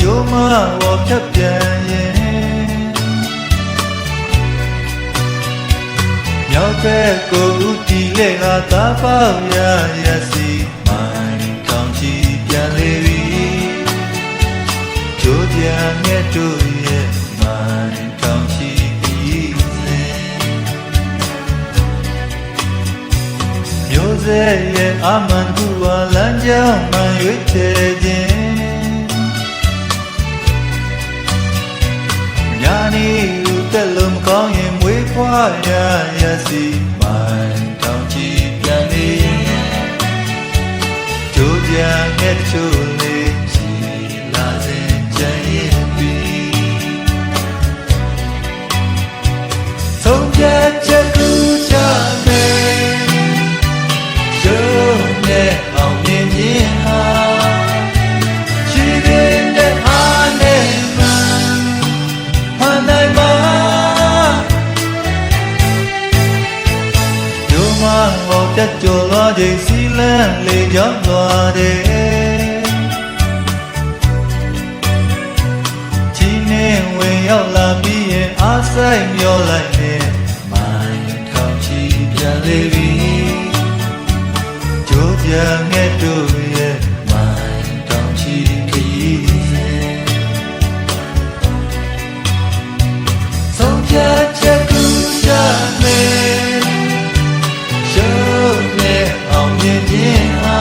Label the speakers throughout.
Speaker 1: ရိုးမဝေါ်ဖြတ်ပြန်ရင်မြောက်ဘက်ကိုဦးတည်လေကသာပေါရရစီမိုင်းကောင်းချီပြန်လေပြီကြိုးပြန်မြတ်တို့ရဲ့မိုင်းကောင်းချီပြီးစေမျိုးစေ့ရဲ့အမှန်ကူဝါလမ်းကြောင်းမှရွေးချယ်ခြင်းညာနေဦးတက်လုံးမကောင်းရင်မွေးဖွားရရစီမိုင်းကောင်းချီပြန်လေကြိုးပြန်မြတ်တို့လေးစီလာစဉ်ကြံရင်ပြီးဆုံးဖြတ်ချက်ကူချမယ်ရုံးနဲ့အောင်မြင်ခြင်းဟာရှိတဲ့အားနဲ့မှဟန်နိုင်ပါယုံမဟောတက်ကြော်လာခြင်းစီလန်းလေးကြောင်းသွားတယ်ချင်းနဲ့ဝင်ရောက်လာပြီးရင်အားဆိုင်မျောလိုက်နဲ့မိုင်းထောင်ချီပြန်လေပြီကြိုးပြန်ငဲ့တို့ရဲ့မိုင်းထောင်ချီခရီးစဉ်ဆုံးဖြတ်ချက်ကူချမယ်ရုံးနဲ့အောင်မြင်ခြင်းဟာ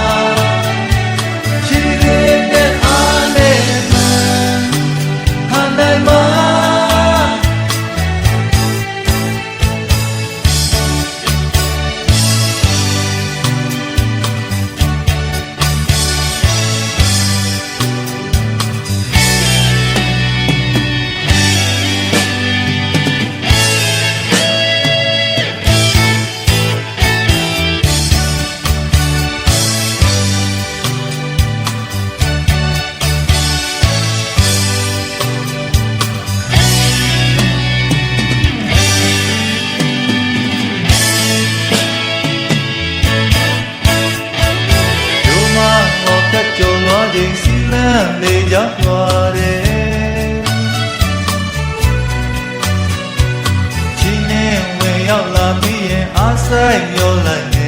Speaker 1: ရှိတဲ့အားနဲ့မှဟန်နိုင်ပါကြော်လွားခြင်းစီလန်းလေးကြောင်းသွားတယ်ချင်းနဲ့ဝင်ရောက်လာပြီးရင်အားဆိုင်မျောလိုက်